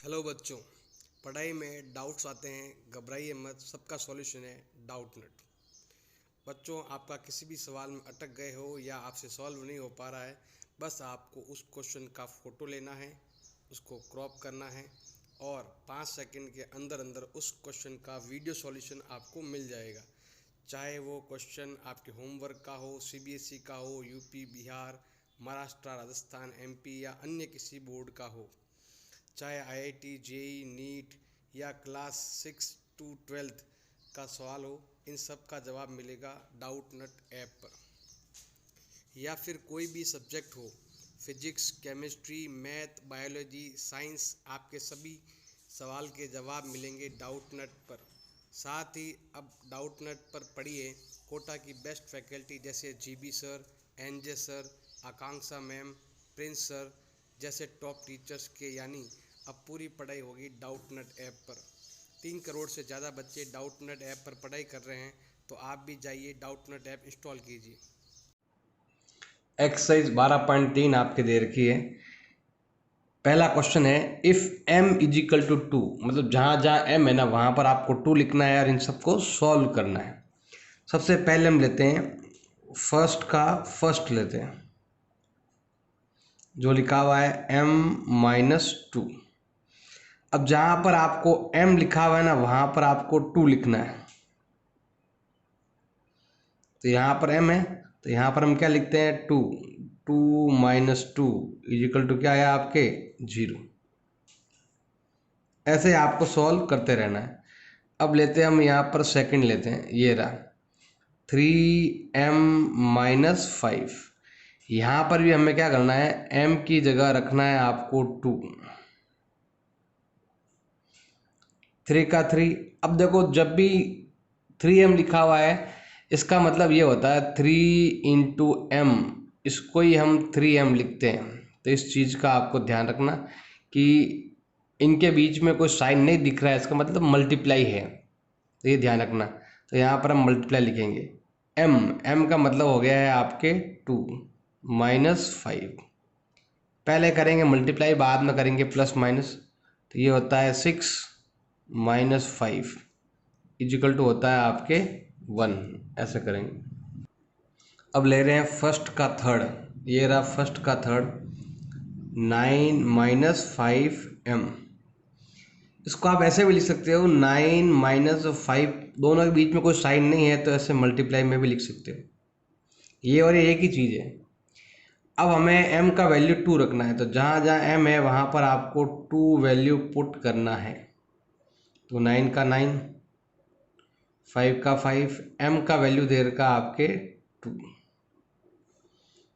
Hello बच्चों। पढ़ाई में डाउट्स आते हैं, घबराइए मत, सबका सॉल्यूशन है डाउटनेट। बच्चों, आपका किसी भी सवाल में अटक गए हो या आपसे सॉल्व नहीं हो पा रहा है, बस आपको उस क्वेश्चन का फ़ोटो लेना है, उसको क्रॉप करना है और 5 सेकंड के अंदर अंदर उस क्वेश्चन का वीडियो सॉल्यूशन आपको मिल जाएगा। चाहे वो क्वेश्चन आपके होमवर्क का हो, सीबीएसई का हो, यूपी, बिहार, महाराष्ट्र, राजस्थान, एमपी या अन्य किसी बोर्ड का हो, चाहे आईआईटी, जेई, नीट या क्लास 6 टू 12 का सवाल हो, इन सब का जवाब मिलेगा डाउटनेट ऐप पर। या फिर कोई भी सब्जेक्ट हो, physics, chemistry, math, biology, science, आपके सभी सवाल के जवाब मिलेंगे डाउटनेट पर। साथ ही अब डाउटनेट पर पढ़िए कोटा की बेस्ट फैकल्टी जैसे जीबी सर, एनजे सर, आकांक्षा मैम, प्रिंस सर जैसे टॉप टीचर्स के, यानी अब पूरी पढ़ाई होगी डाउटनेट ऐप पर। 3 करोड़ से ज़्यादा बच्चे डाउटनेट ऐप पर पढ़ाई कर रहे हैं, तो आप भी जाइए डाउटनेट ऐप इंस्टॉल कीजिए। एक्सरसाइज 12.3 आपके दे रखी है। पहला क्वेश्चन है इफ m इजिकल टू 2, मतलब जहाँ जहाँ m है ना वहाँ पर आपको 2 लिखना है और इन सबको सॉल्व करना है। सबसे पहले हम लेते हैं फर्स्ट का फर्स्ट लेते हैं, जो लिखा हुआ है m-2। अब जहाँ पर आपको m लिखा हुआ है ना वहाँ पर आपको 2 लिखना है। तो यहाँ पर m है तो यहाँ पर हम क्या लिखते हैं 2। 2 - 2 इजिकल टू क्या है आपके 0। ऐसे आपको सॉल्व करते रहना है। अब लेते हैं हम यहाँ पर सेकंड लेते हैं, ये रहा 3m-5। यहाँ पर भी हमें क्या करना है, m की जगह रखना है आपको 2। 3 का 3। अब देखो जब भी 3m लिखा हुआ है इसका मतलब ये होता है 3 × m, इसको ही हम 3m लिखते हैं। तो इस चीज़ का आपको ध्यान रखना कि इनके बीच में कोई साइन नहीं दिख रहा है, इसका मतलब मल्टीप्लाई है, तो ये ध्यान रखना। तो यहाँ पर हम मल्टीप्लाई लिखेंगे। m का मतलब हो गया है आपके 2 - 5। पहले करेंगे मल्टीप्लाई, बाद में करेंगे प्लस माइनस। तो ये होता है 6 - 5 इजिकल टू होता है आपके 1। ऐसे करेंगे। अब ले रहे हैं फर्स्ट का थर्ड, ये रहा फर्स्ट का थर्ड 9 - 5m। इसको आप ऐसे भी लिख सकते हो 9 - 5, दोनों के बीच में कोई साइन नहीं है तो ऐसे मल्टीप्लाई में भी लिख सकते हो। ये और ये एक ही चीज़ है। अब हमें m का वैल्यू 2 रखना है, तो जहाँ जहाँ m है वहाँ पर आपको 2 वैल्यू पुट करना है। तो 9 का 9, 5 का 5, m का वैल्यू दे रखा आपके 2।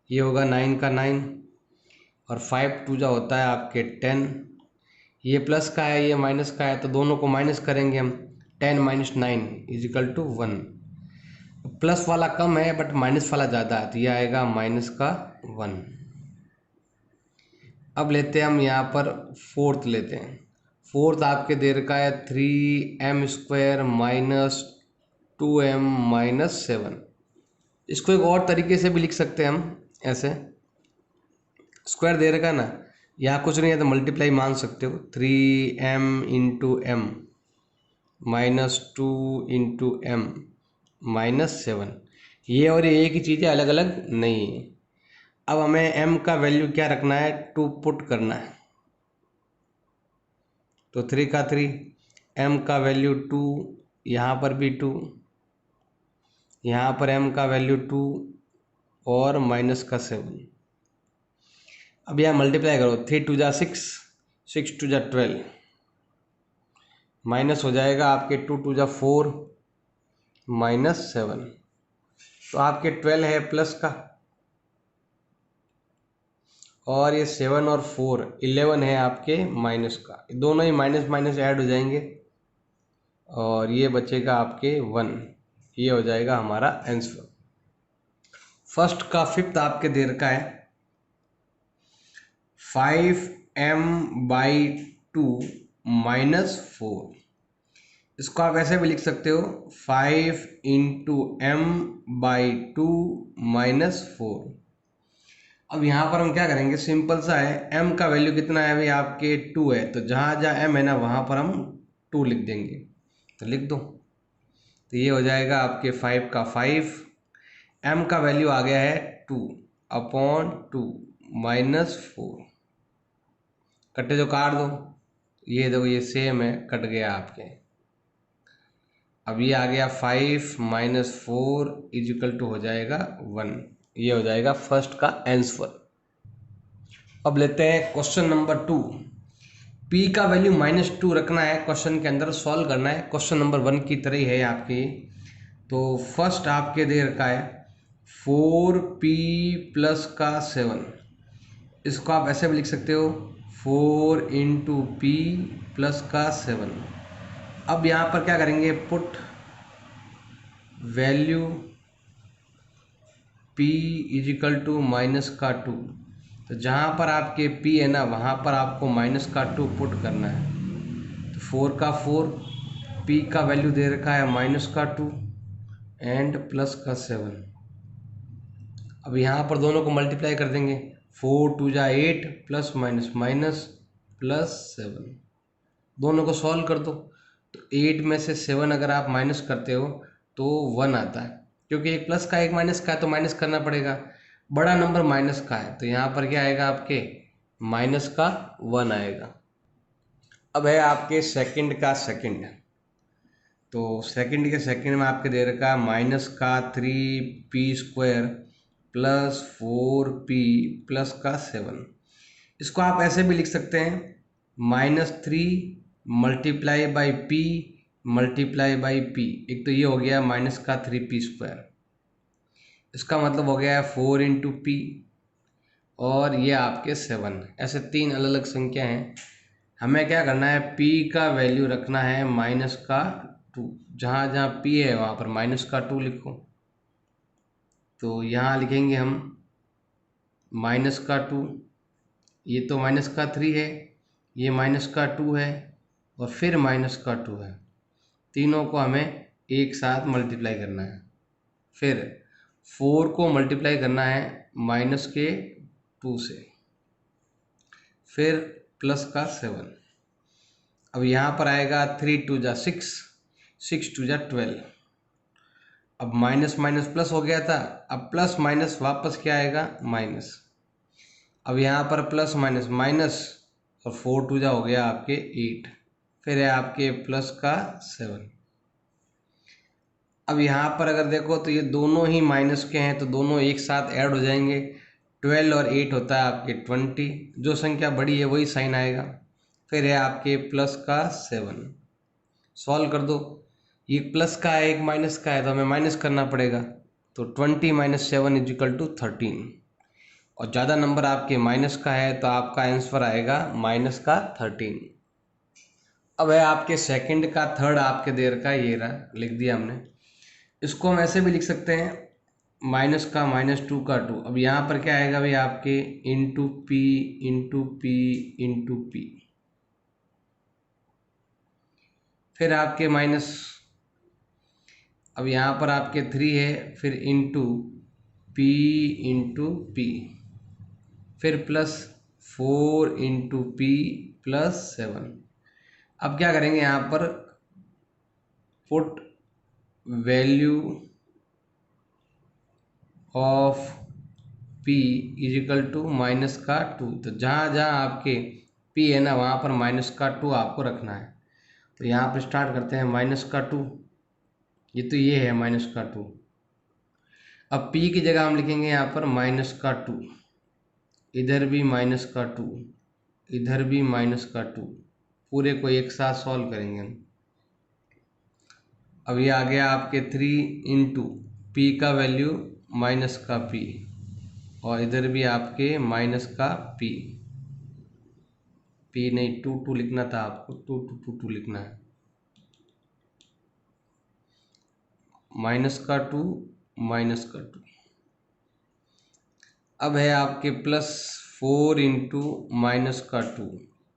ये होगा 9 का 9 और 5 2 जा होता है आपके 10। ये प्लस का है, ये माइनस का है, तो दोनों को माइनस करेंगे हम। 10 - 9 इजिकल टू 1। प्लस वाला कम है बट माइनस वाला ज़्यादा है, तो ये आएगा माइनस का 1। अब लेते हैं हम यहाँ पर फोर्थ लेते हैं। फोर्थ आपके दे रखा है 3m² - 2m - 7। इसको एक और तरीके से भी लिख सकते हैं हम, ऐसे स्क्वायर दे रखा है ना, यहाँ कुछ नहीं है तो मल्टीप्लाई मान सकते हो। 3m × m -2 × m -7। ये और ये एक ही चीज़ है, अलग अलग नहीं है। अब हमें m का वैल्यू क्या रखना है, 2 पुट करना है। तो 3 का 3, m का वैल्यू 2, यहाँ पर भी 2, यहाँ पर m का वैल्यू 2 और माइनस का 7। अब यहाँ मल्टीप्लाई करो, 3 2 जा 6, 6 2 जा 12, माइनस हो जाएगा आपके 2 2 जा 4 -7। तो आपके 12 है प्लस का, और ये 7 और 4 11 है आपके माइनस का। दोनों ही माइनस माइनस ऐड हो जाएंगे और ये बचेगा आपके 1। ये हो जाएगा हमारा आंसर। फर्स्ट का फिफ्थ आपके दे रखा है 5m/2 - 4। इसको आप ऐसे भी लिख सकते हो 5 × m/2 - 4। अब यहाँ पर हम क्या करेंगे, सिंपल सा है, m का वैल्यू कितना है भाई आपके 2 है, तो जहाँ जहाँ m है ना वहाँ पर हम 2 लिख देंगे, तो लिख दो। तो ये हो जाएगा आपके 5 का 5, m का वैल्यू आ गया है 2/2 -4, कट्टे जो काट दो, ये देखो ये सेम है, कट गया आपके। अब ये आ गया 5 - 4 = हो जाएगा 1, ये हो जाएगा फर्स्ट का आंसर। अब लेते हैं क्वेश्चन नंबर 2। p का वैल्यू -2 रखना है, क्वेश्चन के अंदर सॉल्व करना है, क्वेश्चन नंबर 1 की तरह ही है आपके। तो फर्स्ट आपके दे रखा है 4p + 7, इसको आप ऐसे भी लिख सकते हो 4 × p + 7। अब यहाँ पर क्या करेंगे, पुट वैल्यू p = -2, तो जहाँ पर आपके p है ना वहाँ पर आपको -2 पुट करना है। तो 4 का 4, p का वैल्यू दे रखा है -2 एंड +7। अब यहाँ पर दोनों को मल्टीप्लाई कर देंगे, 4 × 2 = 8 +- -7, दोनों को सॉल्व कर दो। तो 8 में से 7 अगर आप माइनस करते हो तो 1 आता है, क्योंकि एक प्लस का एक माइनस का है तो माइनस करना पड़ेगा, बड़ा नंबर माइनस का है, तो यहाँ पर क्या आएगा आपके -1 आएगा। अब है आपके सेकंड का सेकंड, तो सेकंड के सेकंड में आपके दे रखा है -3p² + 4p + 7, इसको आप ऐसे भी लिख सकते हैं -3 × p × p, एक तो ये हो गया -3p², इसका मतलब हो गया 4 × p, और ये आपके 7, ऐसे 3 अलग अलग संख्या हैं। हमें क्या करना है, p का वैल्यू रखना है -2, जहाँ जहाँ p है वहाँ पर -2 लिखो। तो यहाँ लिखेंगे हम -2, ये तो -3 है, ये -2 है, और फिर -2 है, तीनों को हमें एक साथ मल्टीप्लाई करना है। फिर 4 को मल्टीप्लाई करना है -2 से, फिर +7। अब यहाँ पर आएगा 3 × 2 = 6, 6 × 2 = 12। अब माइनस माइनस प्लस हो गया था, अब प्लस माइनस वापस क्या आएगा, माइनस। अब यहाँ पर प्लस माइनस माइनस, और 4 × 2 = हो गया आपके 8, फिर है आपके +7। अब यहाँ पर अगर देखो तो ये दोनों ही माइनस के हैं, तो दोनों एक साथ ऐड हो जाएंगे, 12 और 8 होता है आपके 20, जो संख्या बड़ी है वही साइन आएगा। फिर है आपके +7, सॉल्व कर दो, ये प्लस का है एक माइनस का है तो हमें माइनस करना पड़ेगा, तो 20 - 7 = 13, और ज़्यादा नंबर आपके माइनस का है तो आपका आंसर आएगा -13। अब है आपके सेकंड का थर्ड आपके देर का, ये रहा, लिख दिया हमने। इसको हम ऐसे भी लिख सकते हैं -2 का 2। अब यहाँ पर क्या आएगा भाई आपके × p, फिर आपके माइनस, अब यहाँ पर आपके 3 है, फिर × p, फिर +4 × p +7। अब क्या करेंगे, यहाँ पर पुट वैल्यू ऑफ p = -2, तो जहाँ जहाँ आपके p है ना वहाँ पर -2 आपको रखना है। तो यहाँ पर स्टार्ट करते हैं -2, ये तो ये है -2। अब p की जगह हम लिखेंगे यहाँ पर -2, इधर भी -2, इधर भी -2, पूरे को एक साथ सॉल्व करेंगे हम। अब ये आ गया आपके 3 × p का वैल्यू -p, और इधर भी आपके -p, p नहीं 2 लिखना था आपको, 2 लिखना है, -2। अब है आपके +4 × -2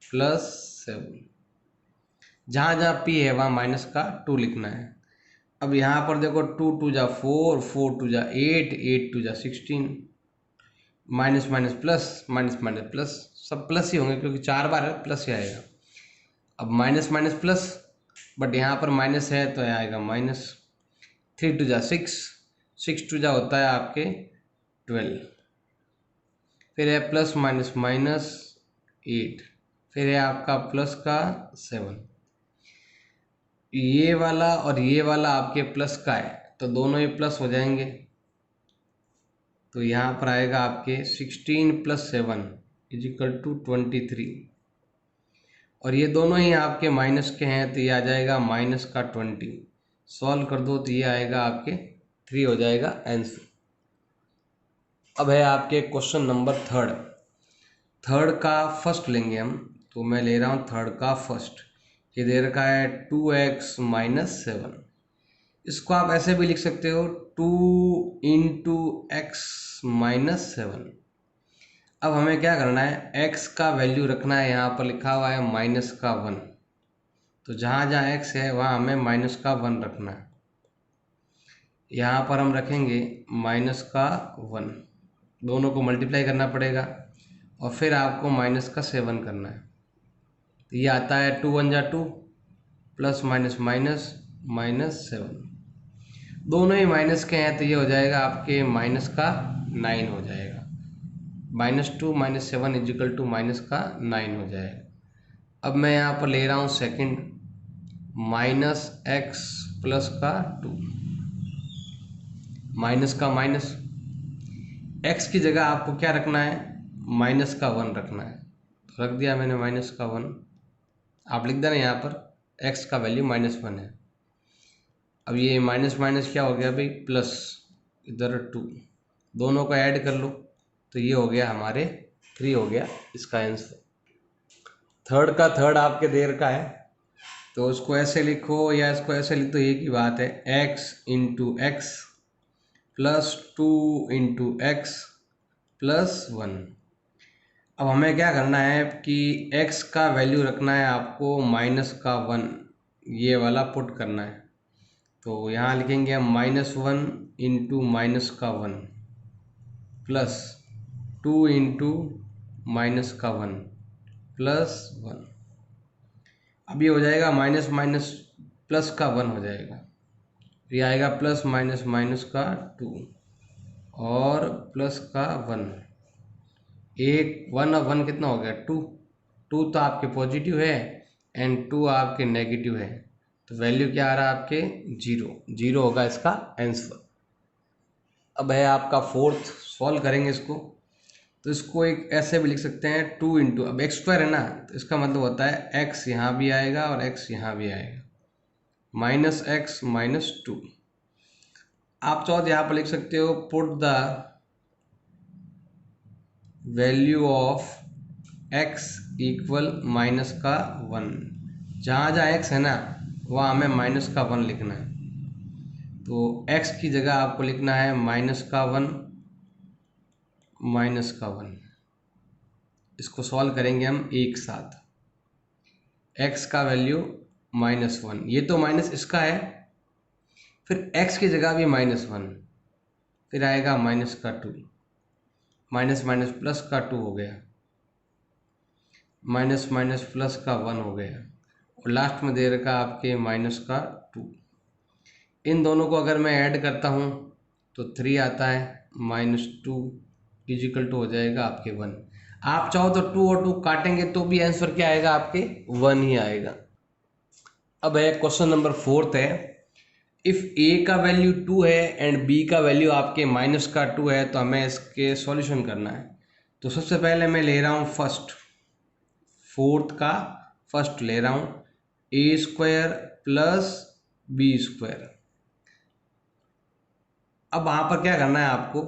+7, जहाँ जहाँ p है वहाँ -2 लिखना है। अब यहाँ पर देखो 2 × 2 = 4, 4 × 2 = 8, 8 × 2 = 16, minus minus plus, minus minus plus, सब प्लस ही होंगे क्योंकि 4 बार है, प्लस ही आएगा। अब माइनस माइनस प्लस, बट यहाँ पर माइनस है तो आएगा माइनस। 3 टू जा 6, 6 टू जा होता है आपके 12, फिर है प्लस माइनस माइनस 8, फिर है आपका प्लस का 7। ये वाला और ये वाला आपके प्लस का है तो दोनों ही प्लस हो जाएंगे, तो यहाँ पर आएगा आपके 16 प्लस 7 इज इक्वल टू 23, और ये दोनों ही आपके माइनस के हैं तो ये आ जाएगा माइनस का 20। सॉल्व कर दो तो ये आएगा आपके 3 हो जाएगा आंसर। अब है आपके क्वेश्चन नंबर थर्ड का फर्स्ट लेंगे हम, तो मैं ले रहा हूँ थर्ड का फर्स्ट। ये दे रखा है 2x माइनस 7, इसको आप ऐसे भी लिख सकते हो 2 इंटू एक्स माइनस 7। अब हमें क्या करना है, x का वैल्यू रखना है, यहाँ पर लिखा हुआ है माइनस का 1, तो जहाँ जहाँ x है वहाँ हमें माइनस का 1 रखना है। यहाँ पर हम रखेंगे माइनस का 1, दोनों को मल्टीप्लाई करना पड़ेगा और फिर आपको माइनस का 7 करना है। तो ये आता है 2 1 जा 2 प्लस माइनस माइनस माइनस 7, दोनों ही माइनस के हैं तो ये हो जाएगा आपके माइनस का 9 हो जाएगा। -2 -7 इजिकल टू माइनस का 9 हो जाएगा। अब मैं यहाँ पर ले रहा हूँ सेकंड, माइनस एक्स प्लस का 2, माइनस का माइनस, एक्स की जगह आपको क्या रखना है, माइनस का 1 रखना है, तो रख दिया मैंने माइनस का 1। आप लिख देना यहाँ पर एक्स का वैल्यू -1 है। अब ये माइनस माइनस क्या हो गया भाई, प्लस, इधर 2, दोनों को ऐड कर लो तो ये हो गया हमारे 3 हो गया इसका आंसर। थर्ड का थर्ड आपके देर का है तो उसको ऐसे लिखो या इसको ऐसे लिख, तो एक ही बात है, x into x plus 2 into x plus 1। अब हमें क्या करना है कि x का वैल्यू रखना है आपको माइनस का 1, ये वाला पुट करना है, तो यहाँ लिखेंगे हम -1 इंटू माइनस का 1 प्लस 2 इंटू माइनस का 1 प्लस 1। अब ये हो जाएगा माइनस माइनस प्लस का 1 हो जाएगा, ये आएगा प्लस माइनस माइनस का 2 और प्लस का 1, एक 1 और 1 कितना हो गया 2, 2 तो आपके पॉजिटिव है एंड 2 आपके नेगेटिव है, तो वैल्यू क्या आ रहा है आपके 0 होगा इसका आंसर। अब है आपका फोर्थ, सॉल्व करेंगे इसको, तो इसको एक ऐसे भी लिख सकते हैं 2 इंटू, अब एक्स स्क्वायर है ना तो इसका मतलब होता है x यहाँ भी आएगा और x यहाँ भी आएगा, माइनस एक्स माइनस 2। आप चाहो तो यहाँ पर लिख सकते हो put the value of x equal minus का 1, जहाँ जहाँ x है ना वहाँ हमें माइनस का 1 लिखना है, तो x की जगह आपको लिखना है माइनस का 1 माइनस का 1। इसको सॉल्व करेंगे हम एक साथ, x का वैल्यू -1, ये तो माइनस इसका है, फिर x की जगह भी -1, फिर आएगा माइनस का 2, माइनस माइनस प्लस का 2 हो गया, माइनस माइनस प्लस का 1 हो गया, और लास्ट में दे रखा आपके माइनस का 2। इन दोनों को अगर मैं ऐड करता हूँ तो 3 आता है, -2 इजिकल टू हो जाएगा आपके 1। आप चाहो तो 2 और 2 काटेंगे तो भी आंसर क्या आएगा आपके 1 ही आएगा। अब है क्वेश्चन नंबर 4 है, इफ़ a का वैल्यू 2 है एंड b का वैल्यू आपके माइनस का 2 है तो हमें इसके सॉल्यूशन करना है। तो सबसे पहले मैं ले रहा हूँ फोर्थ का फर्स्ट ले रहा हूँ a² प्लस b²। अब वहाँ पर क्या करना है आपको,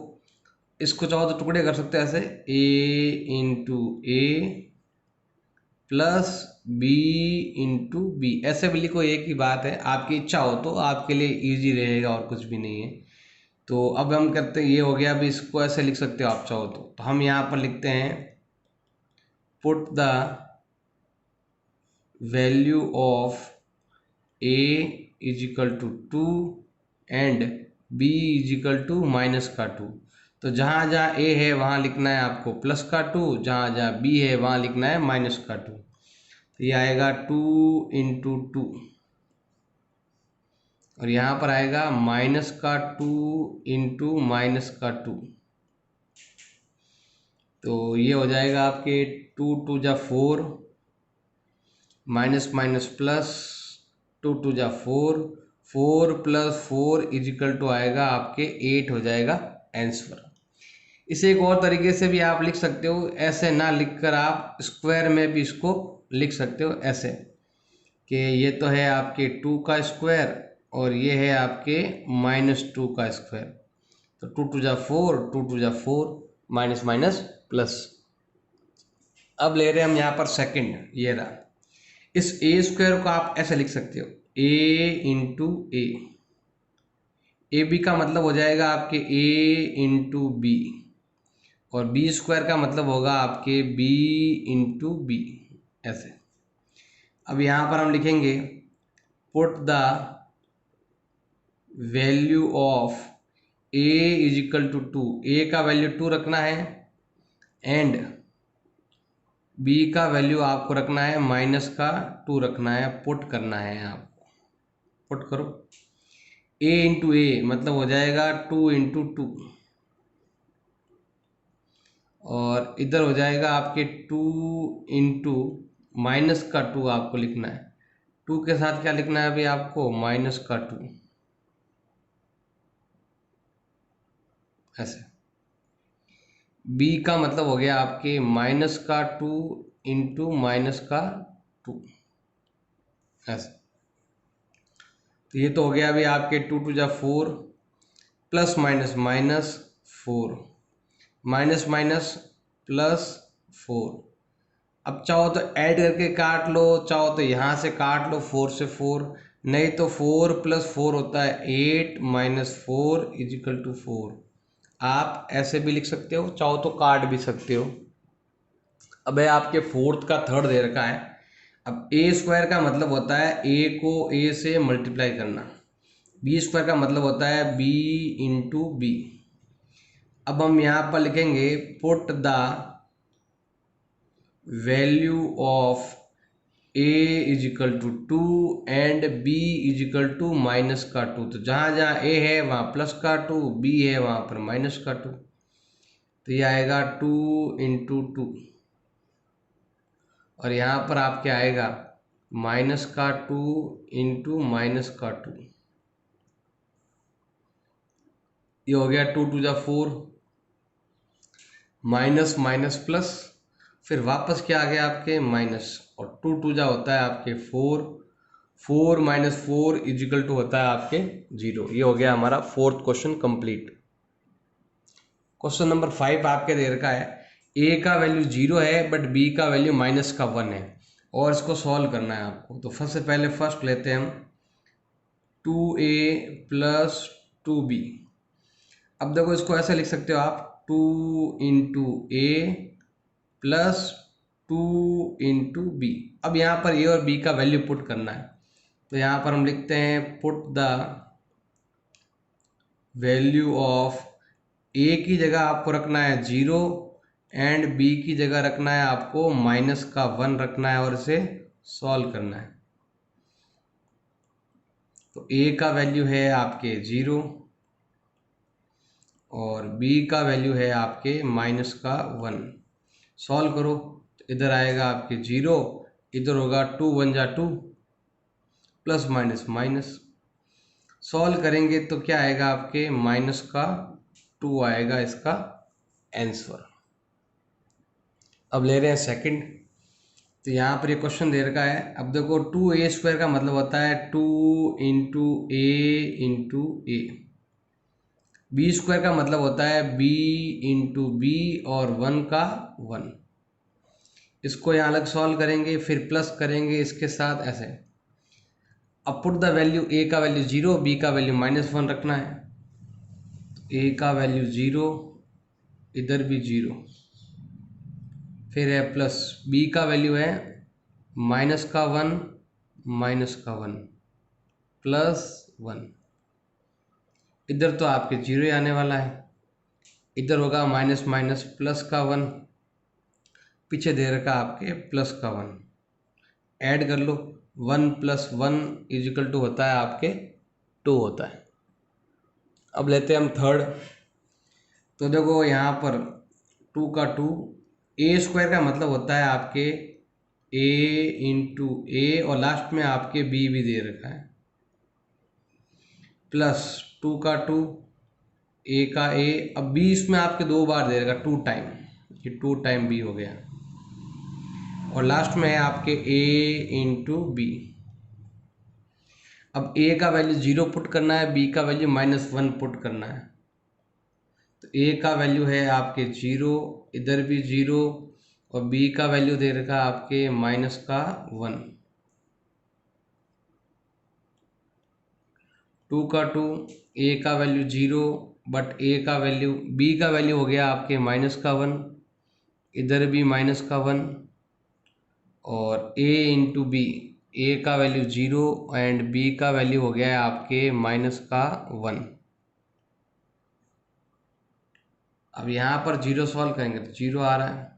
इसको चाहो तो टुकड़े कर सकते हैं ऐसे, a into A plus b into B, ऐसे भी लिखो, एक ही बात है, आपकी इच्छा हो तो आपके लिए इजी रहेगा और कुछ भी नहीं है। तो अब हम करते हैं, ये हो गया, अभी इसको ऐसे लिख सकते हो आप चाहो तो हम यहाँ पर लिखते हैं put the value of a is equal to 2 and b is equal to minus का 2। तो जहाँ जहाँ ए है वहाँ लिखना है आपको प्लस का 2, जहाँ जहाँ बी है वहाँ लिखना है माइनस का 2। तो ये आएगा 2 इंटू 2 और यहाँ पर आएगा माइनस का 2 इंटू माइनस का 2। तो ये हो जाएगा आपके 2 2 जा 4, माइनस माइनस प्लस, 2 2 जा 4, 4 प्लस 4 इजिकल टू आएगा आपके 8 हो जाएगा आंसर। इसे एक और तरीके से भी आप लिख सकते हो, ऐसे ना लिखकर आप स्क्वायर में भी इसको लिख सकते हो ऐसे कि ये तो है आपके 2 का स्क्वायर और ये है आपके -2 का स्क्वायर। तो 2 2 जा 4, 2 2 जा 4, माइनस माइनस प्लस। अब ले रहे हैं हम यहाँ पर सेकंड, ये रहा। इस ए स्क्वायर को आप ऐसे लिख सकते हो ए इंटू ए। ए बी का मतलब हो जाएगा आपके ए इंटू बी और बी स्क्वायर का मतलब होगा आपके बी इंटू बी, ऐसे। अब यहाँ पर हम लिखेंगे put the value of A is equal to 2। A का वैल्यू 2 रखना है एंड बी का वैल्यू आपको रखना है माइनस का 2 रखना है, पुट करना है आपको। पुट करो ए इंटू ए मतलब हो जाएगा 2 इंटू 2 और इधर हो जाएगा आपके 2 इंटू माइनस का 2 आपको लिखना है। 2 के साथ क्या लिखना है अभी आपको माइनस का 2, ऐसे। बी का मतलब हो गया आपके माइनस का 2 इंटू माइनस का 2, ऐसे। तो ये तो हो गया अभी आपके 2 2 जा 4 plus minus minus 4, minus minus plus 4। अब चाहो तो ऐड करके काट लो, चाहो तो यहाँ से काट लो 4 से 4, नहीं तो 4 प्लस 4 होता है 8 माइनस 4 इजिकल टू 4। आप ऐसे भी लिख सकते हो, चाहो तो काट भी सकते हो। अब है आपके फोर्थ का थर्ड दे रखा है। अब ए स्क्वायर का मतलब होता है ए को ए से मल्टीप्लाई करना, बी स्क्वायर का मतलब होता है बी इंटू बी। अब हम यहाँ पर लिखेंगे put the value of A is equal to 2 and B is equal to minus का 2। तो जहाँ जहाँ ए है वहाँ प्लस का 2, बी है वहाँ पर माइनस का 2। तो ये आएगा 2 इंटू 2 और यहाँ पर आपके आएगा माइनस का 2 इंटू माइनस का 2। ये हो गया 2 2 जा 4, माइनस माइनस प्लस, फिर वापस क्या आ गया आपके माइनस, और 2 2 जा होता है आपके 4, 4 माइनस 4 इजिकल टू होता है आपके 0। ये हो गया हमारा fourth question complete. Question number 5 आपके दे रखा है ए का वैल्यू 0 है बट बी का वैल्यू माइनस का 1 है और इसको सॉल्व करना है आपको। तो सबसे पहले फर्स्ट लेते हैं हम 2a प्लस 2b। अब देखो इसको ऐसे लिख सकते हो आप 2 into A plus 2 into B. अब यहाँ पर ए और बी का वैल्यू पुट करना है। तो यहाँ पर हम लिखते हैं पुट द वैल्यू ऑफ ए की जगह आपको रखना है 0 एंड बी की जगह रखना है आपको माइनस का 1 रखना है और इसे सॉल्व करना है। तो ए का वैल्यू है आपके 0 और बी का वैल्यू है आपके माइनस का 1। सॉल्व करो तो इधर आएगा आपके 0, इधर होगा 2 1 जा 2 प्लस माइनस माइनस। सॉल्व करेंगे तो क्या आएगा आपके माइनस का 2 आएगा इसका आंसर। अब ले रहे हैं सेकंड। तो यहाँ पर ये क्वेश्चन दे रखा है। अब देखो 2a स्क्वायर का मतलब होता है 2 इंटू ए, बी स्क्वायर का मतलब होता है b इंटू बी और 1 का 1। इसको यहाँ अलग सॉल्व करेंगे फिर प्लस करेंगे इसके साथ ऐसे। अब पुट द वैल्यू ए का वैल्यू 0, बी का वैल्यू -1 रखना है। ए का वैल्यू 0, इधर भी 0, फिर है प्लस बी का वैल्यू है माइनस का 1 प्लस 1, इधर तो आपके 0 आने वाला है। इधर होगा माइनस माइनस प्लस का 1, पीछे दे रखा आपके प्लस का 1, ऐड कर लो, 1 + 1 = होता है आपके 2 होता है। अब लेते हैं हम थर्ड। तो देखो यहाँ पर 2 का 2, a² का मतलब होता है आपके a × a, और लास्ट में आपके b भी दे रखा है, प्लस 2 का 2, a का a, अब b इसमें आपके 2 बार दे रखा 2 टाइम, ये 2 टाइम b हो गया, और लास्ट में है आपके a × b। अब a का वैल्यू 0 पुट करना है, b का वैल्यू -1 पुट करना है। तो a का वैल्यू है आपके 0, इधर भी 0, और b का वैल्यू दे रखा है आपके -1। 2 का 2, a का वैल्यू 0, बट b का वैल्यू हो गया आपके -1, इधर भी -1, और a × b, a का वैल्यू 0 एंड b का वैल्यू हो गया है आपके -1। अब यहाँ पर 0 सॉल्व करेंगे तो 0 आ रहा है,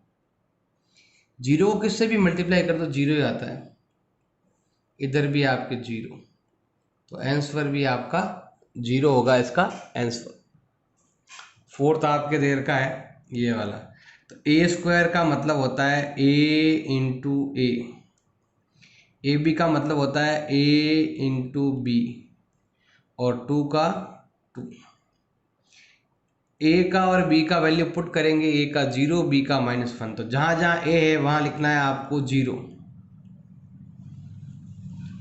0 को किससे भी मल्टीप्लाई कर दो 0 ही आता है, इधर भी आपके 0, तो आंसर भी आपका 0 होगा इसका आंसर। फोर्थ आपके देर का है ये वाला। तो a² का मतलब होता है a × a, ab का मतलब होता है a × b, और 2 का 2। a का और b का वैल्यू पुट करेंगे, a का 0, b का -1, तो जहाँ जहाँ a है वहाँ लिखना है आपको 0,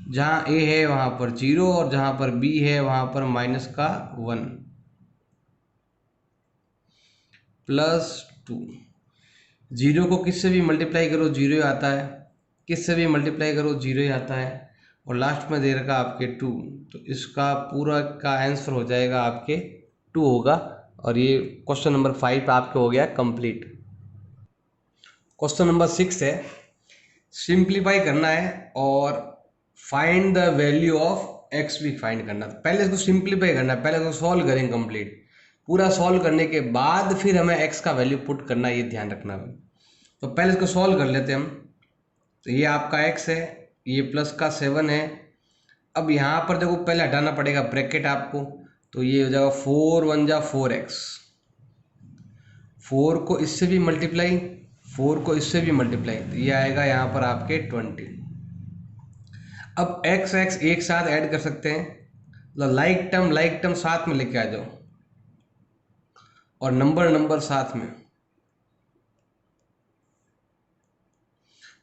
जहाँ a है वहाँ पर 0, और जहाँ पर b है वहाँ पर -1, +2। 0 को किससे भी मल्टीप्लाई करो 0 ही आता है, किससे भी मल्टीप्लाई करो 0 ही आता है, और लास्ट में दे रखा आपके 2, तो इसका पूरा का आंसर हो जाएगा आपके 2 होगा। और ये क्वेश्चन नंबर 5 आपके हो गया कंप्लीट। क्वेश्चन नंबर 6 है, सिंप्लीफाई करना है और find the value of x भी फाइंड करना। तो पहले इसको सिंप्लीफाई करना है, पहले इसको सॉल्व करेंगे कंप्लीट, पूरा सॉल्व करने के बाद फिर हमें x का वैल्यू पुट करना है, ये ध्यान रखना है। तो पहले इसको सॉल्व कर लेते हैं हम। तो ये आपका x है, ये प्लस का 7 है। अब यहाँ पर देखो पहले हटाना पड़ेगा ब्रैकेट आपको, तो ये हो जाएगा 4 × 1 = 4x, 4 को इससे भी मल्टीप्लाई, 4 को इससे भी मल्टीप्लाई, तो ये आएगा यहाँ पर आपके 20। अब x एक साथ ऐड कर सकते हैं, मतलब लाइक टर्म साथ में लेके आ जाओ, और नंबर साथ में,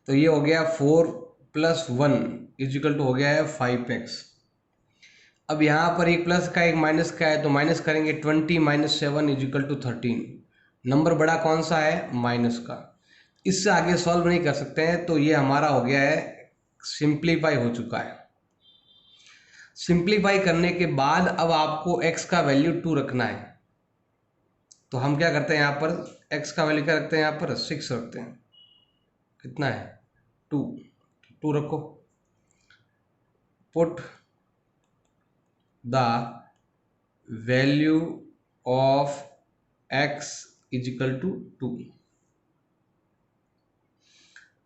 तो ये हो गया 4 + 1 = हो गया है 5x। अब यहाँ पर एक प्लस का एक माइनस का है, तो माइनस करेंगे, 20 - 7 = 13। नंबर बड़ा कौन सा है, माइनस का। इससे आगे सॉल्व नहीं कर सकते हैं, तो ये हमारा हो गया है सिंप्लीफाई हो चुका है। सिंप्लीफाई करने के बाद अब आपको x का वैल्यू 2 रखना है, तो हम क्या करते हैं, यहाँ पर x का वैल्यू क्या रखते हैं, यहाँ पर 6 रखते हैं। कितना है, 2 रखो, put the value of x = 2,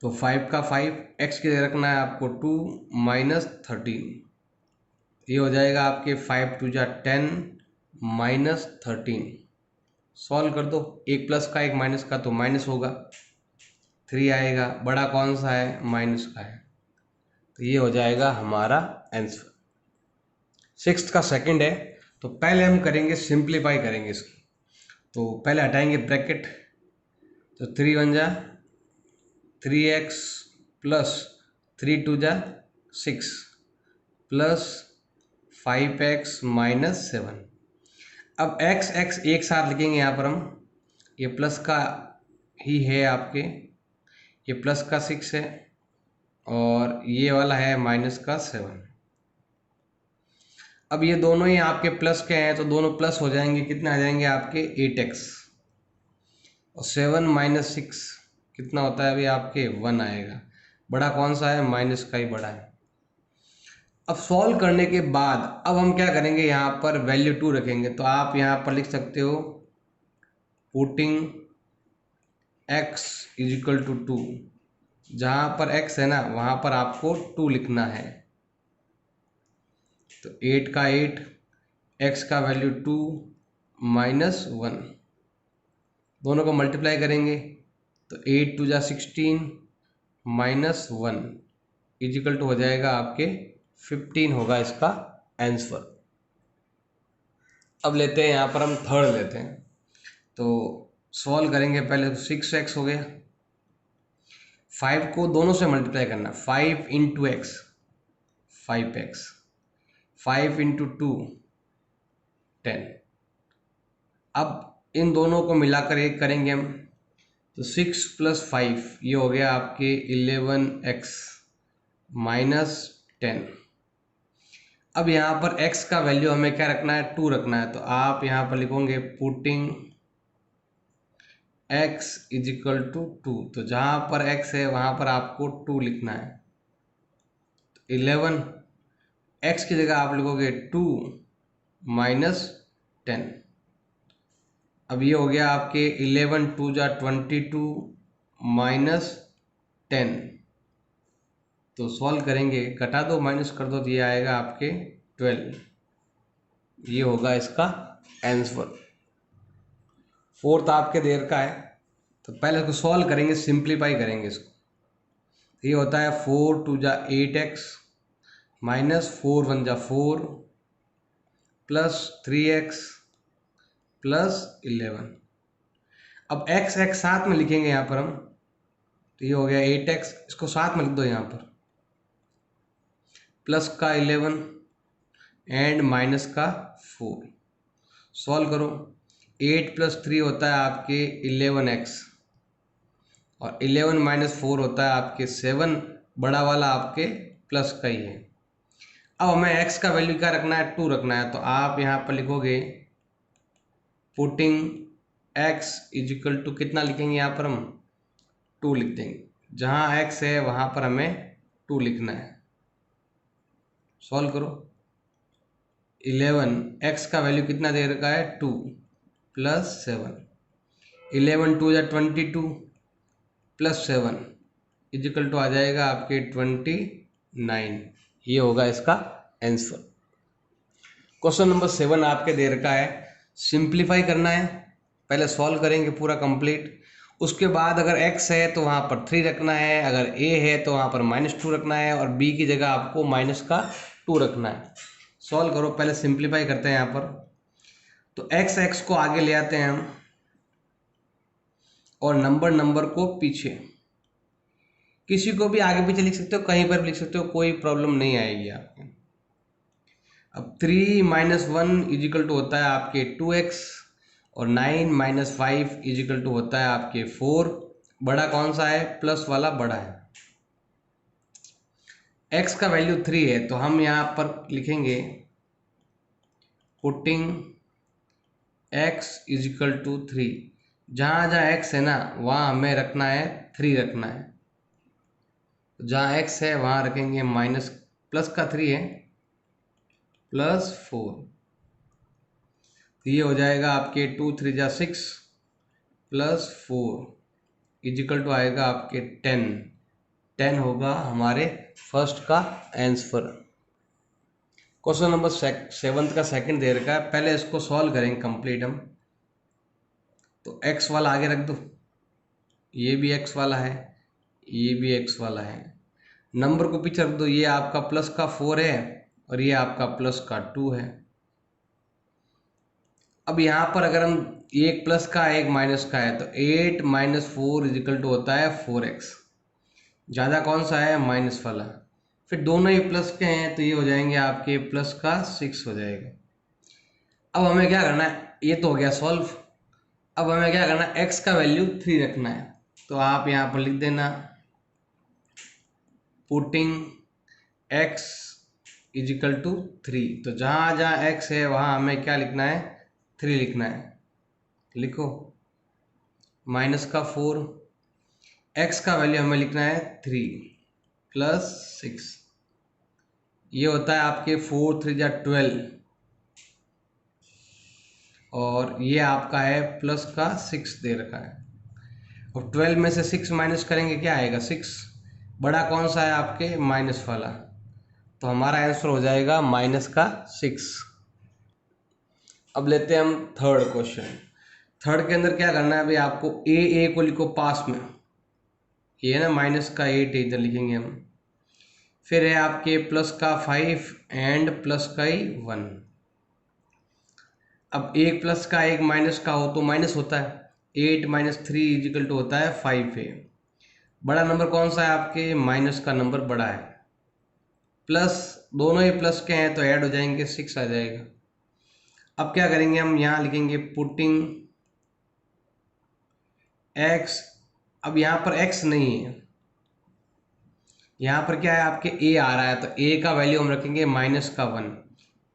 तो 5 का 5, x के रखना है आपको 2 - 13, ये हो जाएगा आपके 5 × 2 = 10 - 13। सॉल्व कर दो, एक प्लस का एक माइनस का, तो माइनस होगा, 3 आएगा, बड़ा कौन सा है, माइनस का है, तो ये हो जाएगा हमारा आंसर। 6th का सेकंड है, तो पहले हम करेंगे सिंप्लीफाई करेंगे इसकी। तो पहले हटाएंगे ब्रैकेट, तो 3 × 1 = 3x + 3 × 2 = 6 + 5x - 7। अब x एक साथ लिखेंगे यहाँ पर हम, ये प्लस का ही है आपके, ये प्लस का 6 है, और ये वाला है माइनस का 7। अब ये दोनों ही आपके प्लस के हैं, तो दोनों प्लस हो जाएंगे, कितने आ जाएंगे आपके 8x, और 7 - 6 कितना होता है अभी आपके 1 आएगा, बड़ा कौन सा है, माइनस का ही बड़ा है। अब सॉल्व करने के बाद अब हम क्या करेंगे, यहाँ पर वैल्यू 2 रखेंगे, तो आप यहाँ पर लिख सकते हो putting x is equal to 2, जहाँ पर x है ना वहाँ पर आपको 2 लिखना है। तो 8 का 8, x का वैल्यू 2 माइनस 1, दोनों को मल्टीप्लाई करेंगे तो 8 2 जा 16 माइनस 1 इजिकल टू हो जाएगा आपके 15 होगा इसका आंसर। अब लेते हैं यहाँ पर हम थर्ड लेते हैं, तो सॉल्व करेंगे। पहले तो 6x हो गया, 5 को दोनों से मल्टीप्लाई करना, 5 इंटू एक्स 5x, 5 इंटू 2 10। अब इन दोनों को मिलाकर एक करेंगे हम, तो 6 प्लस 5 ये हो गया आपके 11x माइनस 10। अब यहाँ पर x का वैल्यू हमें क्या रखना है, 2 रखना है। तो आप यहाँ पर लिखोगे putting x is equal to 2, तो जहाँ पर x है वहाँ पर आपको 2 लिखना है। तो 11 x की जगह आप लिखोगे 2 माइनस 10। अब ये हो गया आपके 11 2 जा 22 माइनस 10। तो सॉल्व करेंगे, घटा दो माइनस कर दो तो ये आएगा आपके 12। ये होगा इसका आंसर। फोर्थ आपके देर का है, तो पहले इसको सॉल्व करेंगे, सिंप्लीफाई करेंगे इसको। ये होता है 4 2 जा 8x माइनस 4 1 जा 4 प्लस 3x प्लस 11। अब x x साथ में लिखेंगे यहाँ पर हम, तो ये हो गया 8x, इसको साथ में लिख दो यहाँ पर, प्लस का 11 एंड माइनस का 4। सॉल्व करो, 8 प्लस 3 होता है आपके 11x और 11 माइनस 4 होता है आपके 7, बड़ा वाला आपके प्लस का ही है। अब हमें x का वैल्यू क्या रखना है, 2 रखना है। तो आप यहाँ पर लिखोगे putting x is equal to, कितना लिखेंगे यहाँ पर हम 2 लिख देंगे, जहाँ x है वहाँ पर हमें 2 लिखना है। सॉल्व करो, 11 x का वैल्यू कितना दे रखा है 2 प्लस 7, 11 2 या 22 प्लस 7 इजिकल टू आ जाएगा आपके 29। ये होगा इसका आंसर। क्वेश्चन नंबर 7 आपके दे रखा है, सिंप्लीफाई करना है। पहले सॉल्व करेंगे पूरा कंप्लीट, उसके बाद अगर x है तो वहाँ पर 3 रखना है, अगर a है तो वहाँ पर -2 रखना है और b की जगह आपको माइनस का 2 रखना है। सॉल्व करो, पहले सिंप्लीफाई करते हैं यहाँ पर। तो x को आगे ले आते हैं हम और नंबर को पीछे, किसी को भी आगे पीछे लिख सकते हो, कहीं पर भी लिख सकते हो, कोई प्रॉब्लम नहीं आएगी आपको। अब 3 माइनस 1 इजिकल टू होता है आपके 2x और 9 माइनस 5 इजिकल टू होता है आपके 4। बड़ा कौन सा है, प्लस वाला बड़ा है। x का वैल्यू 3 है, तो हम यहाँ पर लिखेंगे putting x is equal to 3, जहाँ जहाँ x है ना वहाँ हमें रखना है 3 रखना है। जहाँ x है वहाँ रखेंगे माइनस, प्लस का 3 है प्लस 4, तो ये हो जाएगा आपके 2 3 जा 6 प्लस 4 इजिकल टू आएगा आपके 10 होगा हमारे फर्स्ट का आंसर। क्वेश्चन नंबर 7 का सेकंड दे रखा है, पहले इसको सॉल्व करेंगे कंप्लीट हम। तो x वाला आगे रख दो, ये भी x वाला है, ये भी x वाला है, नंबर को पीछे रख दो। ये आपका प्लस का 4 है और ये आपका प्लस का 2 है। अब यहाँ पर अगर हम एक प्लस का एक माइनस का है, तो 8 माइनस 4 इजिकल टू होता है 4x, ज़्यादा कौन सा है, माइनस वाला। फिर दोनों ही प्लस के हैं तो ये हो जाएंगे आपके प्लस का 6 हो जाएगा। अब हमें क्या करना है, ये तो हो गया सॉल्व। अब हमें क्या करना है, x का वैल्यू 3 रखना है। तो आप यहाँ पर लिख देना पुटिंग x इजिकल टू 3, तो जहाँ जहाँ x है वहाँ हमें क्या लिखना है, 3 लिखना है। लिखो माइनस का 4, x का वैल्यू हमें लिखना है 3 प्लस 6, ये होता है आपके 4 3 जा 12 और ये आपका है प्लस का 6 दे रखा है। और 12 में से 6 माइनस करेंगे क्या आएगा 6। बड़ा कौन सा है आपके माइनस वाला, तो हमारा आंसर हो जाएगा माइनस का 6। अब लेते हैं हम थर्ड क्वेश्चन। थर्ड के अंदर क्या करना है भाई आपको, ए को लिखो पास में, ये है ना माइनस का 8 इधर लिखेंगे हम। फिर है आपके प्लस का 5 एंड प्लस का 1। अब एक प्लस का एक माइनस का हो तो माइनस होता है, 8 माइनस 3 इजिकल टू होता है 5 है। बड़ा नंबर कौन सा है आपके, माइनस का नंबर बड़ा है। प्लस दोनों ही प्लस के हैं तो ऐड हो जाएंगे 6 आ जाएगा। अब क्या करेंगे हम, यहाँ लिखेंगे पुटिंग x। अब यहाँ पर x नहीं है, यहाँ पर क्या है आपके a आ रहा है, तो a का वैल्यू हम रखेंगे माइनस का 1।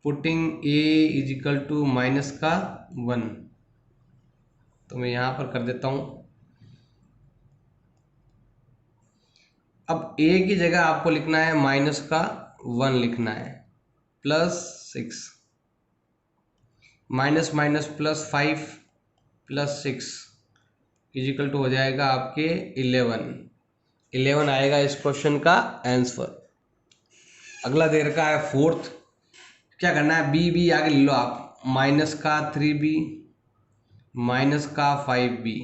Putting a is equal to minus का 1, तो मैं यहाँ पर कर देता हूँ। अब a की जगह आपको लिखना है माइनस का 1 लिखना है, plus 6 minus minus plus 5 plus 6 equal to हो जाएगा आपके 11 आएगा इस क्वेश्चन का आंसर। अगला दे रखा है फोर्थ। क्या करना है, बी आगे ले लो आप, माइनस का 3b माइनस का 5b।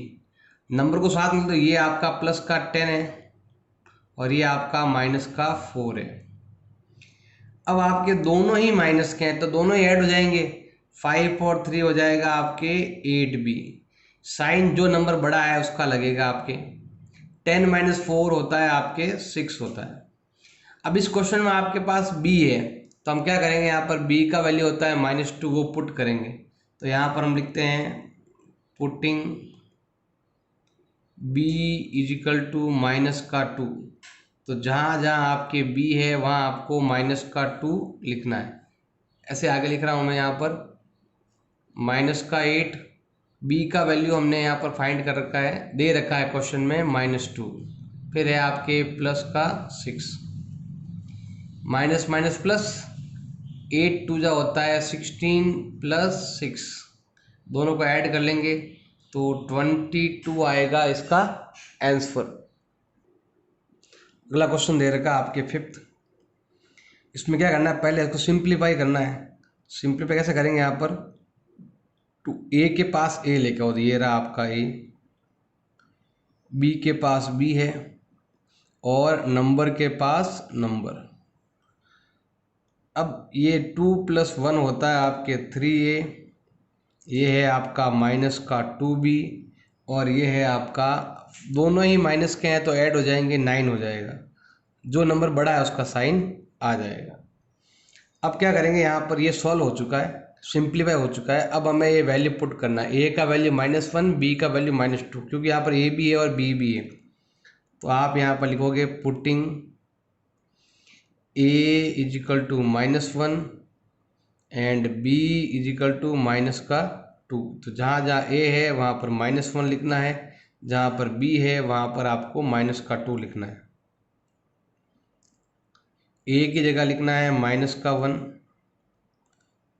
नंबर को साथ में, तो ये आपका प्लस का 10 है और ये आपका माइनस का 4 है। अब आपके दोनों ही माइनस के हैं तो दोनों ही ऐड हो जाएंगे, 5 और 3 हो जाएगा आपके 8b। साइन जो नंबर बड़ा है उसका लगेगा आपके। 10 माइनस 4 होता है आपके 6 होता है। अब इस क्वेश्चन में आपके पास b है तो हम क्या करेंगे, यहाँ पर b का वैल्यू होता है -2, वो पुट करेंगे। तो यहाँ पर हम लिखते हैं putting b is equal to minus का 2। तो जहाँ जहाँ आपके b है वहाँ आपको माइनस का 2 लिखना है। ऐसे आगे लिख रहा हूँ मैं यहाँ पर माइनस का 8, b का वैल्यू हमने यहाँ पर फाइंड कर रखा है, दे रखा है क्वेश्चन में -2। फिर है आपके प्लस का 6, माइनस माइनस प्लस, 8 2 जा होता है 16 प्लस 6, दोनों को ऐड कर लेंगे तो 22 आएगा इसका आंसर। अगला क्वेश्चन दे रखा आपके फिफ्थ। इसमें क्या करना है, पहले इसको सिंप्लीफाई करना है। सिंप्लीफाई कैसे करेंगे, यहाँ पर टू ए के पास ए लेकर आओ, ये रहा आपका ए, बी के पास बी है और नंबर के पास नंबर। अब ये 2 + 1 होता है आपके 3a, ये है आपका माइनस का 2b और ये है आपका, दोनों ही माइनस के हैं तो ऐड हो जाएंगे 9 हो जाएगा। जो नंबर बड़ा है उसका साइन आ जाएगा। अब क्या करेंगे, यहाँ पर ये सॉल्व हो चुका है, सिंप्लीफाई हो चुका है। अब हमें ये वैल्यू पुट करना है, a का वैल्यू -1, b का वैल्यू -2, क्योंकि यहाँ पर a भी है और b भी है। तो आप यहाँ पर लिखोगे putting a is equal to -1 and b is equal to -2। तो जहाँ जहाँ a है वहाँ पर -1 लिखना है, जहाँ पर b है वहाँ पर आपको -2 लिखना है। a की जगह लिखना है -1,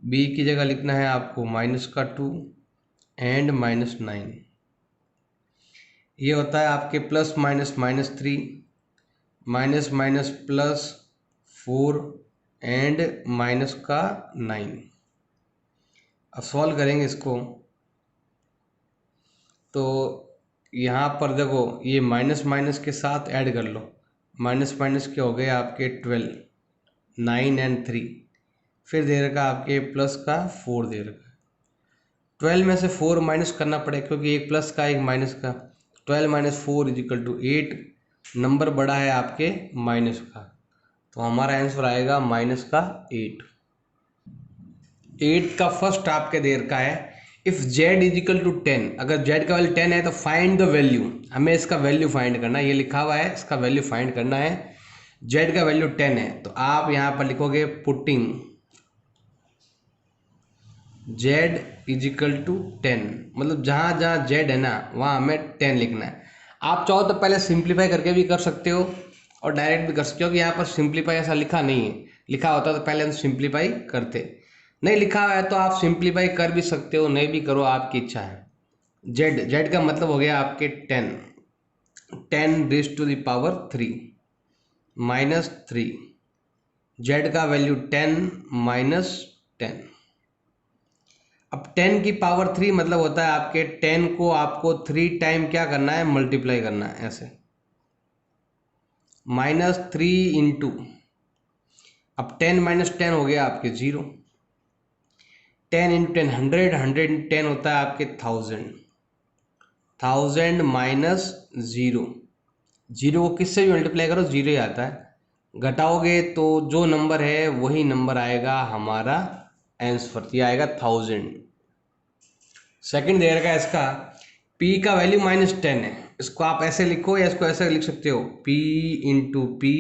b की जगह लिखना है आपको -2 एंड -9। ये होता है आपके plus minus -3 minus minus +4 and -9। अब सॉल्व करेंगे इसको, तो यहाँ पर देखो ये माइनस माइनस के साथ ऐड कर लो, माइनस माइनस के हो गए आपके 12, 9 एंड 3। फिर दे रखा आपके प्लस का 4 दे रखा है। 12 में से 4 माइनस करना पड़ेगा क्योंकि एक प्लस का एक माइनस का। 12 - 4 = 8, नंबर बड़ा है आपके माइनस का, तो हमारा आंसर आएगा -8। 8 का फर्स्ट आपके दे रखा है, इफ z = 10, अगर z का वैल्यू 10 है तो फाइंड द वैल्यू, हमें इसका वैल्यू फाइंड करना है। ये लिखा हुआ है, इसका वैल्यू फाइंड करना है। z का वैल्यू 10 है तो आप यहाँ पर लिखोगे पुटिंग z = 10, मतलब जहाँ जहाँ z है ना वहाँ हमें 10 लिखना है। आप चाहो तो पहले सिंप्लीफाई करके भी कर सकते हो और डायरेक्ट भी कर सकते हो, कि यहाँ पर सिंप्लीफाई ऐसा लिखा नहीं है, लिखा होता तो पहले हम सिंप्लीफाई करते। नहीं लिखा हुआ है तो आप सिंप्लीफाई कर भी सकते हो, नहीं भी करो, आपकी इच्छा है। जेड का मतलब हो गया आपके 10 raise to the power 3 minus 3। Z का वैल्यू 10 माइनस 10। अब 10 की पावर 3 मतलब होता है आपके 10 को आपको 3 टाइम क्या करना है, मल्टीप्लाई करना है ऐसे। -3 इंटू, अब 10 माइनस 10 हो गया आपके 0। 10 इंटू 10 100, 110 होता है आपके 1000। 1000 माइनस 0, 0 को किससे भी मल्टीप्लाई करो 0 ही आता है। घटाओगे तो जो नंबर है वही नंबर आएगा हमारा आंसर, ये आएगा 1000। सेकंड दे रखा है इसका, p का वैल्यू -10 है। इसको आप ऐसे लिखो या इसको ऐसे लिख सकते हो, p into P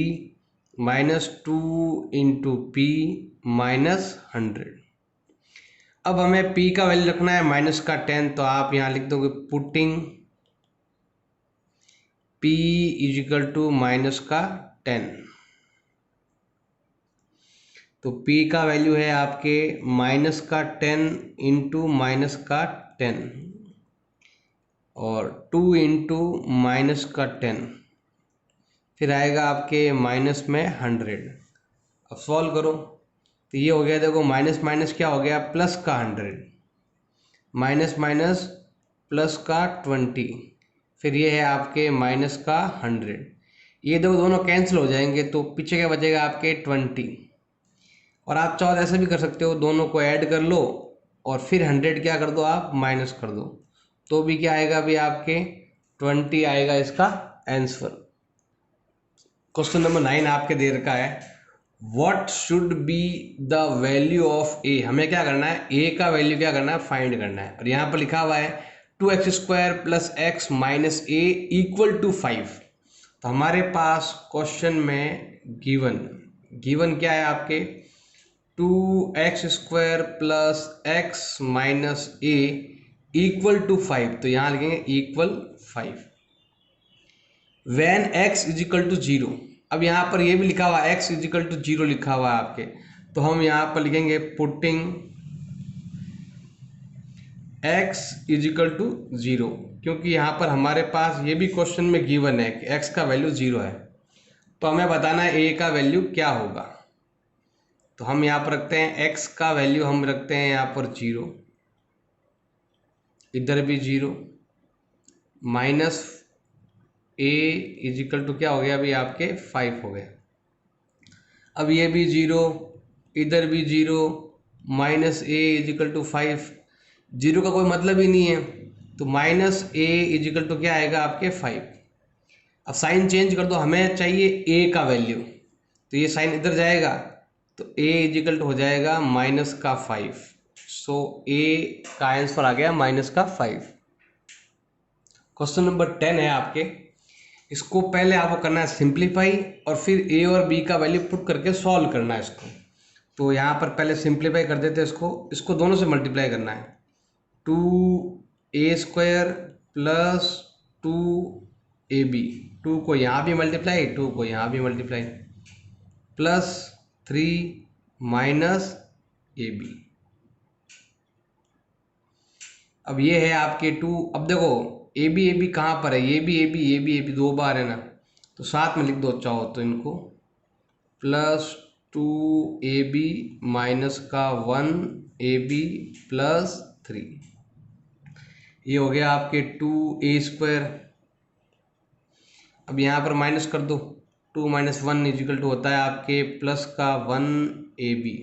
-2 into P -100। अब हमें p का वैल्यू रखना है -10, तो आप यहाँ लिख दोगे पुटिंग p इजिकल टू -10। तो p का वैल्यू है आपके -10 इंटू -10 और 2 इंटू -10, फिर आएगा आपके माइनस में 100। अब सॉल्व करो तो ये हो गया, देखो माइनस माइनस क्या हो गया, प्लस का 100, माइनस माइनस प्लस का 20, फिर ये है आपके माइनस का 100। ये दो दोनों कैंसिल हो जाएंगे तो पीछे क्या बचेगा आपके 20। और आप चाहो ऐसे भी कर सकते हो, दोनों को ऐड कर लो और फिर 100 क्या कर दो आप, माइनस कर दो, तो भी क्या आएगा अभी आपके 20 आएगा इसका आंसर। क्वेश्चन नंबर 9 आपके दे रखा है, what should be the value of A. हमें क्या करना है, ए का वैल्यू क्या करना है, फाइंड करना है। और यहाँ पर लिखा हुआ है 2x² plus x minus a equal to 5। तो हमारे पास क्वेश्चन में गिवन क्या है आपके, 2x² plus x minus a equal to 5। तो यहाँ लिखेंगे equal 5 when x is equal to 0। अब यहाँ पर ये भी लिखा हुआ है x इजिकल टू 0 लिखा हुआ है आपके, तो हम यहाँ पर लिखेंगे पुटिंग x इजिकल टू 0, क्योंकि यहाँ पर हमारे पास ये भी क्वेश्चन में गिवन है कि x का वैल्यू 0 है, तो हमें बताना है a का वैल्यू क्या होगा। तो हम यहाँ पर रखते हैं x का वैल्यू, हम रखते हैं यहाँ पर 0, इधर भी 0, माइनस a इजिकल टू क्या हो गया अभी आपके 5 हो गया। अब ये भी 0, इधर भी 0, माइनस a इजिकल टू 5। 0 का कोई मतलब ही नहीं है, तो माइनस a इजिकल टू क्या आएगा आपके 5। अब साइन चेंज कर दो, हमें चाहिए a का वैल्यू, तो ये साइन इधर जाएगा तो a इजिकल टू हो जाएगा -5। सो a का आंसर आ गया -5। क्वेश्चन नंबर 10 है आपके, इसको पहले आपको करना है सिंप्लीफाई और फिर a और b का वैल्यू पुट करके सॉल्व करना है इसको। तो यहाँ पर पहले सिंप्लीफाई कर देते हैं इसको दोनों से मल्टीप्लाई करना है। 2a² प्लस 2ab, 2 को यहाँ भी मल्टीप्लाई, 2 को यहाँ भी मल्टीप्लाई, प्लस 3 माइनस ab। अब ये है आपके 2। अब देखो ए बी कहाँ पर है, ये भी दो बार है ना, तो साथ में लिख दो चाहो तो इनको, प्लस 2ab माइनस का 1ab प्लस 3, ये हो गया आपके 2a²। अब यहाँ पर माइनस कर दो, 2 माइनस 1 इजिकल टू होता है आपके प्लस का 1ab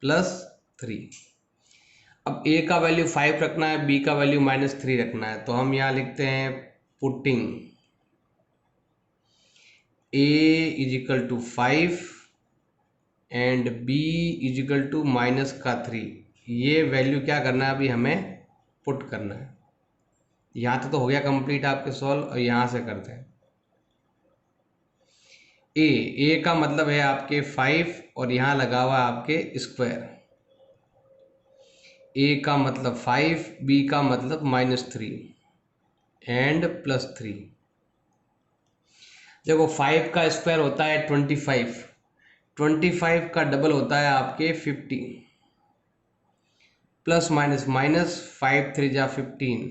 प्लस 3। अब a का वैल्यू 5 रखना है, b का वैल्यू -3 रखना है, तो हम यहाँ लिखते हैं putting a is equal to 5 and b is equal to -3। ये वैल्यू क्या करना है अभी हमें पुट करना है। यहाँ तक तो हो गया कंप्लीट आपके सॉल्व, और यहाँ से करते हैं a का मतलब है आपके 5 और यहाँ लगा हुआ आपके स्क्वायर, a का मतलब 5, b का मतलब -3 एंड +3। देखो 5 का स्क्वायर होता है 25, 25 का डबल होता है आपके 50, प्लस माइनस माइनस 5 3 जा 15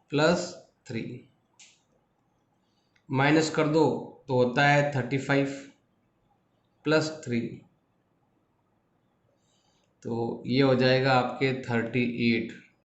प्लस 3 माइनस कर दो तो होता है 35 प्लस 3, तो ये हो जाएगा आपके 38।